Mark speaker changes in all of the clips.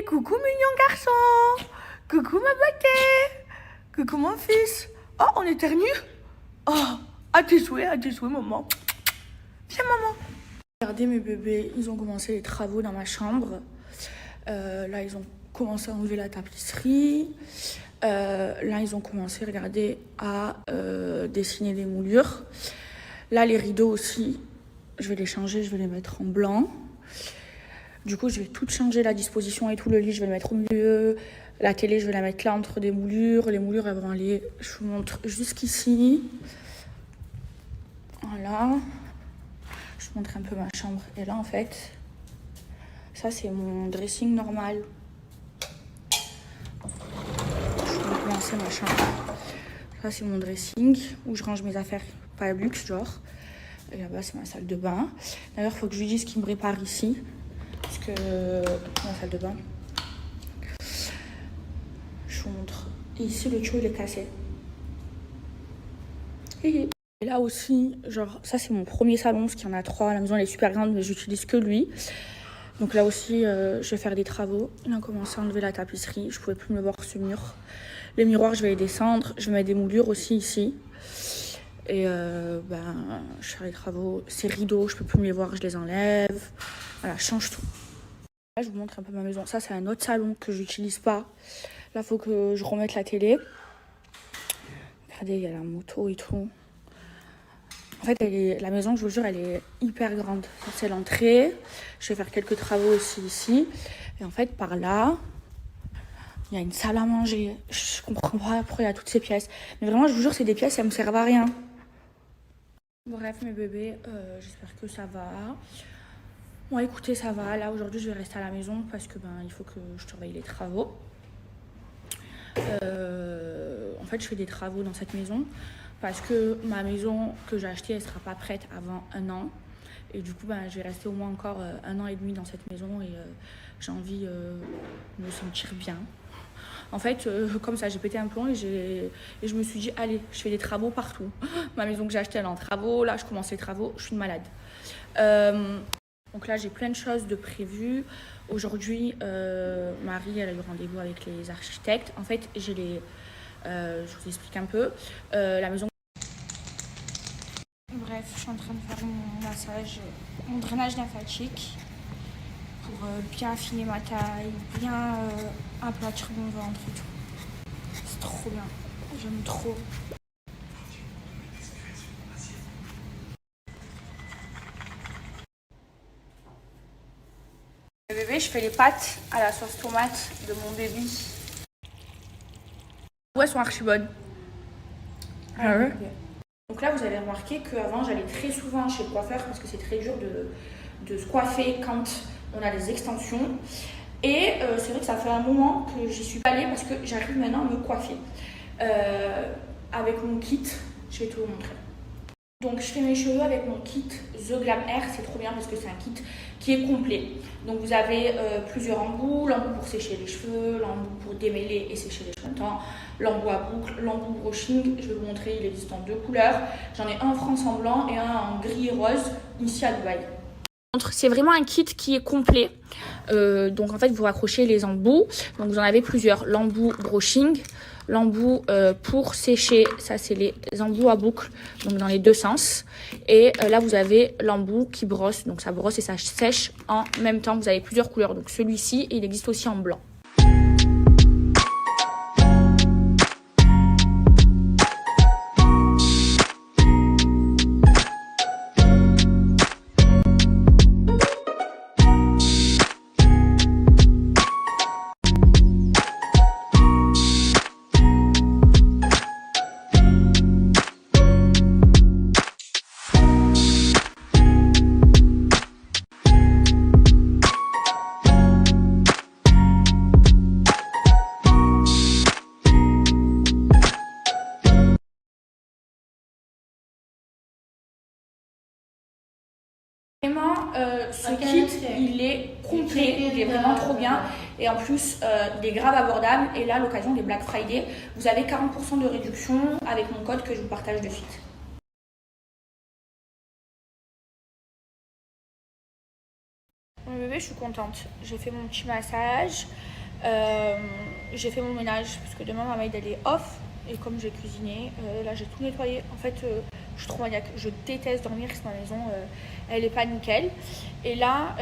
Speaker 1: Coucou mignon garçon. Coucou ma beauté. Coucou mon fils. Oh, on éternue. Oh, à tes souhaits, maman. Viens, maman. Regardez mes bébés, ils ont commencé les travaux dans ma chambre. Là, ils ont commencé à enlever la tapisserie. Là, ils ont commencé, regardez, à dessiner les moulures. Là, les rideaux aussi, je vais les changer, je vais les mettre en blanc. Du coup, je vais tout changer, la disposition et tout. Le lit, je vais le mettre au milieu. La télé, je vais la mettre là entre des moulures. Les moulures, elles vont aller, je vous montre jusqu'ici. Voilà. Je vous montre un peu ma chambre. Et là, en fait, ça, c'est mon dressing normal. Je vais commencer ma chambre. Ça, c'est mon dressing où je range mes affaires, pas luxe, genre. Et là-bas, c'est ma salle de bain. D'ailleurs, il faut que je lui dise qu'il me prépare ici. Parce que ma salle de bain. Je vous montre. Et ici, le tuyau, il est cassé. Et là aussi, genre, ça, c'est mon premier salon, parce qu'il y en a 3. La maison, elle est super grande, mais j'utilise que lui. Donc là aussi, je vais faire des travaux. Il a commencé à enlever la tapisserie. Je pouvais plus me voir ce mur. Les miroirs, je vais les descendre. Je vais mettre des moulures aussi ici. Et je vais faire les travaux. Ces rideaux, je peux plus me les voir, je les enlève. Voilà, je change tout. Là, je vous montre un peu ma maison. Ça, c'est un autre salon que j'utilise pas. Là, il faut que je remette la télé. Regardez, il y a la moto et tout. En fait, la maison, je vous jure, elle est hyper grande. Ça, c'est l'entrée. Je vais faire quelques travaux aussi ici. Et en fait, par là, il y a une salle à manger. Je comprends pas pourquoi il y a toutes ces pièces. Mais vraiment, je vous jure, c'est des pièces, elles me servent à rien. Bref, mes bébés, j'espère que ça va. Bon, écoutez, ça va. Là, aujourd'hui, je vais rester à la maison parce que il faut que je surveille les travaux. En fait, je fais des travaux dans cette maison parce que ma maison que j'ai achetée, elle sera pas prête avant 1 an. Et du coup, je vais rester au moins encore 1 an et demi dans cette maison et j'ai envie de me sentir bien. En fait, comme ça, j'ai pété un plomb et je me suis dit, allez, je fais des travaux partout. Ma maison que j'ai achetée, elle est en travaux. Là, je commence les travaux. Je suis une malade. Donc là, j'ai plein de choses de prévues. Aujourd'hui, Marie, elle a eu rendez-vous avec les architectes. En fait, je vous explique un peu. La maison... Bref, je suis en train de faire mon massage, mon drainage lymphatique pour bien affiner ma taille, bien aplatir mon ventre et tout. C'est trop bien. J'aime trop. Le bébé, je fais les pâtes à la sauce tomate de mon bébé. Ouais, elles sont archi bonnes. Ah ouais. Donc là, vous avez remarqué qu'avant, j'allais très souvent chez le coiffeur parce que c'est très dur de se coiffer quand on a des extensions. Et c'est vrai que ça fait un moment que j'y suis pas allée parce que j'arrive maintenant à me coiffer. Avec mon kit, je vais tout vous montrer. Donc je fais mes cheveux avec mon kit The Glam Hair, c'est trop bien parce que c'est un kit qui est complet. Donc vous avez plusieurs embouts, l'embout pour sécher les cheveux, l'embout pour démêler et sécher les cheveux en temps, l'embout à boucle, l'embout brushing, je vais vous montrer, il existe en 2 couleurs. J'en ai un en France en blanc et un en gris et rose, ici à Dubaï. C'est vraiment un kit qui est complet. Donc en fait vous raccrochez les embouts, donc vous en avez plusieurs, l'embout brushing, l'embout pour sécher, ça c'est les embouts à boucle, donc dans les 2 sens. Et là vous avez l'embout qui brosse, donc ça brosse et ça sèche en même temps. Vous avez plusieurs couleurs, donc celui-ci, il existe aussi en blanc. Vraiment, ce kit, il est complet, il est vraiment trop bien. Et en plus, il est grave abordable. Et là, à l'occasion des Black Friday, vous avez 40% de réduction avec mon code que je vous partage de suite. Mon bébé, bébé, je suis contente. J'ai fait mon petit massage. J'ai fait mon ménage parce que demain ma maid elle est off. Et comme j'ai cuisiné, là j'ai tout nettoyé. En fait, je suis trop maniaque. Je déteste dormir si ma maison elle est pas nickel. Et là,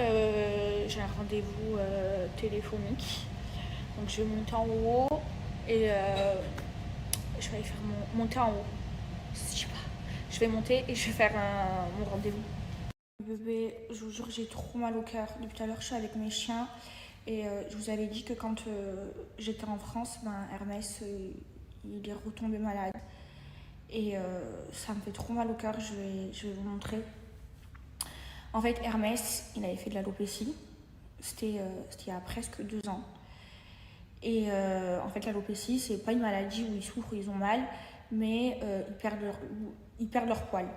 Speaker 1: j'ai un rendez-vous téléphonique. Donc je vais monter en haut et je vais aller faire monter en haut. Je sais pas. Je vais monter et je vais faire mon rendez-vous. Bébé, je vous jure, j'ai trop mal au cœur. Depuis tout à l'heure, je suis avec mes chiens. Et je vous avais dit que quand j'étais en France, Hermès, il est retombé malade. Et ça me fait trop mal au cœur, je vais vous montrer. En fait, Hermès, il avait fait de l'alopécie. C'était il y a presque 2 ans. Et en fait, l'alopécie, c'est pas une maladie où ils souffrent, ils ont mal, mais ils perdent leur poil.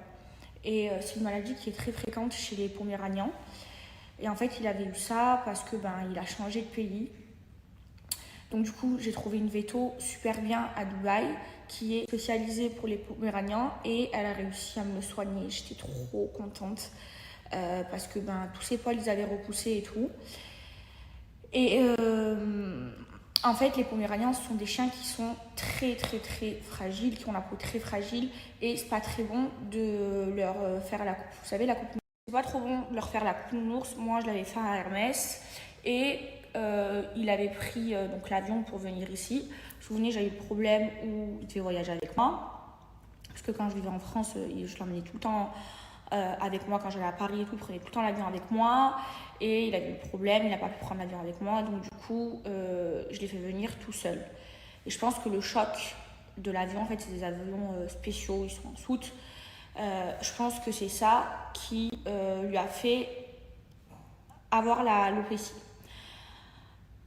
Speaker 1: Et c'est une maladie qui est très fréquente chez les Poméraniens. Et en fait, il avait eu ça parce que il a changé de pays. Donc du coup, j'ai trouvé une véto super bien à Dubaï qui est spécialisée pour les Poméraniens et elle a réussi à me le soigner. J'étais trop contente parce que tous ses poils, ils avaient repoussé et tout. Et en fait, les Poméraniens, ce sont des chiens qui sont très fragiles, qui ont la peau très fragile et c'est pas très bon de leur faire la coupe. Vous savez, la coupe nounours, c'est pas trop bon de leur faire la coupe nounours. Moi, je l'avais fait à Hermès et il avait pris donc l'avion pour venir ici. Vous vous souvenez, j'avais eu le problème où il devait voyager avec moi parce que quand je vivais en France, je l'emmenais tout le temps avec moi quand j'allais à Paris et tout, il prenait tout le temps l'avion avec moi et il avait eu le problème, il n'a pas pu prendre l'avion avec moi, donc du coup je l'ai fait venir tout seul. Et je pense que le choc de l'avion, en fait c'est des avions spéciaux, ils sont en soute, je pense que c'est ça qui lui a fait avoir l'alopécie.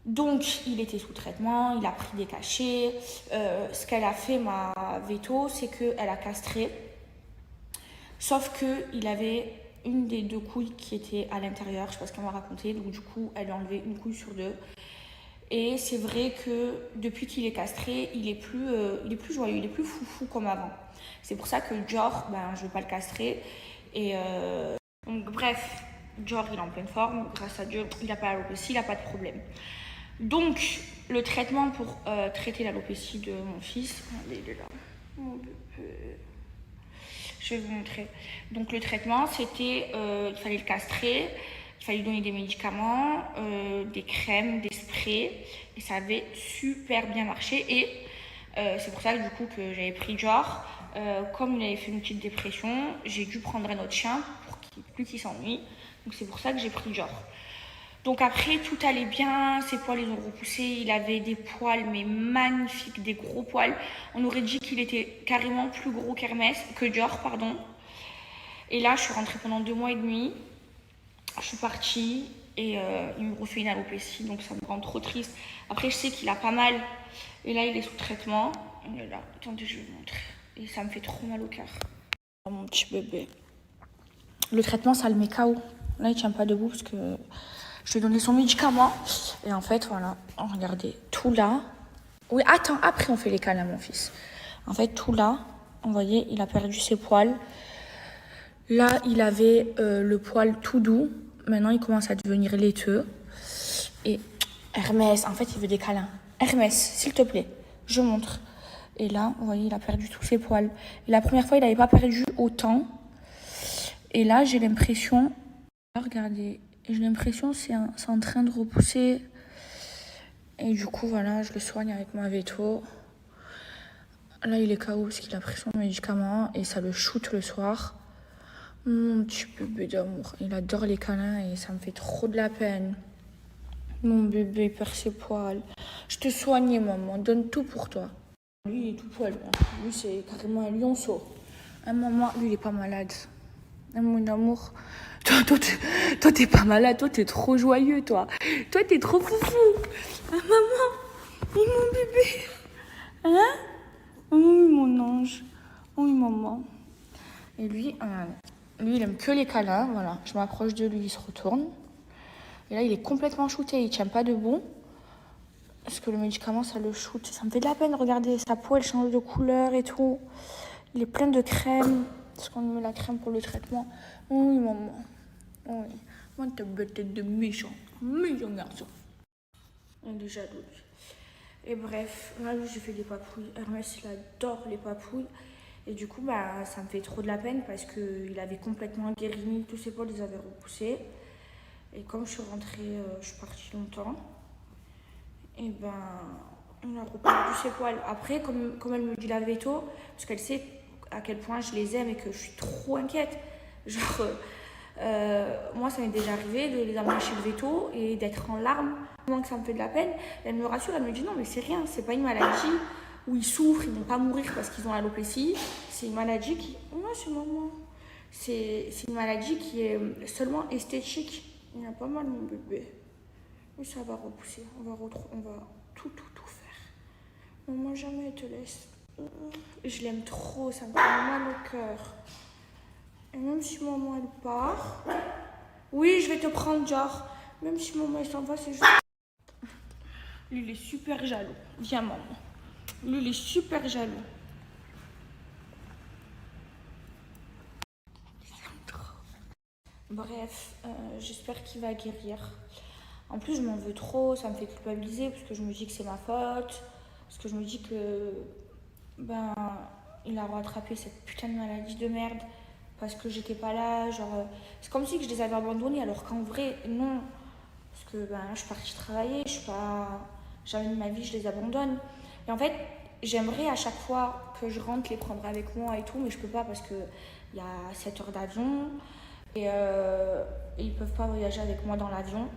Speaker 1: Donc il était sous traitement, il a pris des cachets, ce qu'elle a fait ma véto, c'est qu'elle a castré. Sauf qu'il avait une des 2 couilles qui était à l'intérieur, je sais pas ce qu'elle m'a raconté, donc du coup elle lui a enlevé une couille sur 2. Et c'est vrai que depuis qu'il est castré, il est plus joyeux, il est plus foufou comme avant. C'est pour ça que Dior, je veux pas le castrer. Et donc bref, Dior il est en pleine forme, grâce à Dieu, il n'a pas l'alopécie, il n'a pas de problème. Donc le traitement pour traiter l'alopécie de mon fils, il est là, mon bébé. Je vais vous montrer. Donc le traitement, c'était, il fallait le castrer, il fallait lui donner des médicaments, des crèmes, des sprays, et ça avait super bien marché. Et c'est pour ça que du coup que j'avais pris Dior. Comme il avait fait une petite dépression, j'ai dû prendre un autre chien pour qu'il s'ennuie. Donc c'est pour ça que j'ai pris Dior. Donc après, tout allait bien, ses poils ils ont repoussé, il avait des poils mais magnifiques, des gros poils. On aurait dit qu'il était carrément plus gros que Dior, pardon. Et là, je suis rentrée pendant 2 mois et demi. Je suis partie et il me refait une alopécie, donc ça me rend trop triste. Après, je sais qu'il a pas mal. Et là, il est sous traitement. Il est là. Attendez, je vais vous montrer. Et ça me fait trop mal au cœur. Oh, mon petit bébé. Le traitement, ça le met KO. Là, il tient pas debout parce que je lui ai donné son médicament. Et en fait, voilà. Regardez, tout là. Oui, attends, après on fait les câlins, mon fils. En fait, tout là, vous voyez, il a perdu ses poils. Là, il avait le poil tout doux. Maintenant, il commence à devenir laiteux. Et Hermès, en fait, il veut des câlins. Hermès, s'il te plaît, je montre. Et là, vous voyez, il a perdu tous ses poils. Et la première fois, il n'avait pas perdu autant. Et là, j'ai l'impression... Regardez, j'ai l'impression que c'est en train de repousser. Et du coup, voilà, je le soigne avec ma véto. Là, il est KO parce qu'il a pris son médicament et ça le shoot le soir. Mon petit bébé d'amour, il adore les câlins et ça me fait trop de la peine. Mon bébé perd ses poils. Je te soigne, maman, donne tout pour toi. Lui, il est tout poil. Lui, c'est carrément un lionceau. Hein, maman, lui, il est pas malade. Hein, mon amour. Toi, t'es pas malade. Toi, t'es trop joyeux, toi. Toi, t'es trop foufou. Hein, maman. Oui, mon bébé. Hein? Oui, mon ange. Oui, maman. Et lui, il aime que les câlins. Voilà, je m'approche de lui, il se retourne. Et là, il est complètement shooté. Il tient pas debout. Parce que le médicament, ça le shoot. Ça me fait de la peine. Regardez, sa peau, elle change de couleur et tout. Il est plein de crème. Parce qu'on met la crème pour le traitement. Oui, maman. Oui. Moi, t'as bête de méchant. Méchant garçon. Elle est jalouse. Et bref, là, j'ai fait des papouilles. Hermès, il adore les papouilles. Et du coup, bah, ça me fait trop de la peine parce qu'il avait complètement guéri. Tous ses poils, les avaient repoussés. Et comme je suis rentrée, je suis partie longtemps. Et ben, on a reperdu ses poils. Après, comme elle me dit la veto, parce qu'elle sait à quel point je les aime et que je suis trop inquiète. Genre, moi, ça m'est déjà arrivé de les amener chez le veto et d'être en larmes, moins que ça me fait de la peine. Elle me rassure, elle me dit non, mais c'est rien, c'est pas une maladie où ils souffrent, ils vont pas mourir parce qu'ils ont l'alopécie. C'est une maladie qui. Moi, c'est maman. C'est une maladie qui est seulement esthétique. Il y a pas mal, mon bébé. Mais ça va repousser. On va tout faire. Maman, jamais elle te laisse. Je l'aime trop, ça me fait mal au cœur. Et même si maman elle part, oui, je vais te prendre, genre. Même si maman elle s'en va, c'est juste. Lui, il est super jaloux. Viens, maman. Lui, il est super jaloux. Bref, j'espère qu'il va guérir. En plus, je m'en veux trop, ça me fait culpabiliser parce que je me dis que c'est ma faute. Parce que je me dis que ben il a rattrapé cette putain de maladie de merde parce que j'étais pas là. Genre, c'est comme si que je les avais abandonnés alors qu'en vrai, non. Parce que ben, je suis partie travailler, je suis pas. Jamais de ma vie, je les abandonne. Et en fait, j'aimerais à chaque fois que je rentre les prendre avec moi et tout, mais je peux pas parce qu'il y a 7 heures d'avion. Et ils peuvent pas voyager avec moi dans l'avion.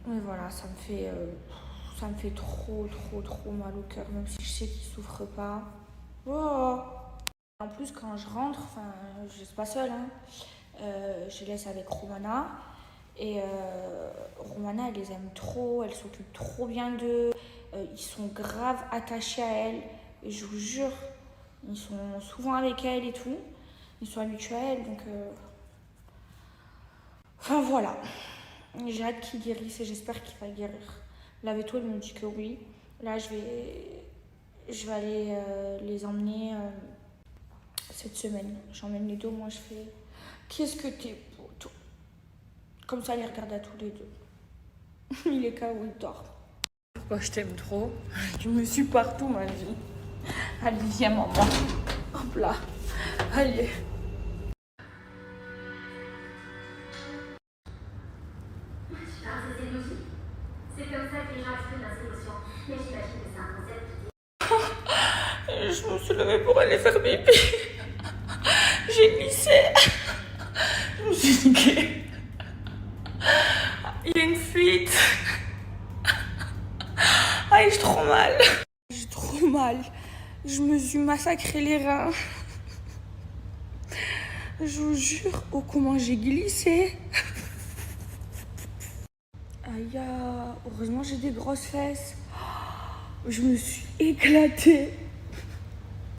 Speaker 1: Mais voilà, ça me fait trop mal au cœur, même si je sais qu'ils souffrent pas. Oh. En plus, quand je rentre, enfin, je reste pas seule, hein, je les laisse avec Romana. Et Romana, elle les aime trop, elle s'occupe trop bien d'eux. Ils sont grave attachés à elle. Et je vous jure, ils sont souvent avec elle et tout. Ils sont habitués à elle, donc. Enfin voilà. J'ai hâte qu'il guérisse et j'espère qu'il va guérir. La veto, elle me dit que oui. Là, je vais aller les emmener cette semaine. J'emmène les deux, moi je fais qu'est-ce que t'es beau, toi. Comme ça, elle les regarde à tous les deux. Il est KO, il dort. Pourquoi je t'aime trop? Tu me suis partout, ma vie. Allez, viens, maman. Hop là. Allez.
Speaker 2: C'est comme ça que les gens expriment leurs émotions. Mais j'imagine que c'est un concept.
Speaker 1: Je me suis levée pour aller faire pipi. J'ai glissé. Je me suis dit il y a une fuite. Ah, j'ai trop mal. J'ai trop mal. Je me suis massacré les reins. Je vous jure, oh comment j'ai glissé. Aïe, heureusement j'ai des grosses fesses. Je me suis éclatée.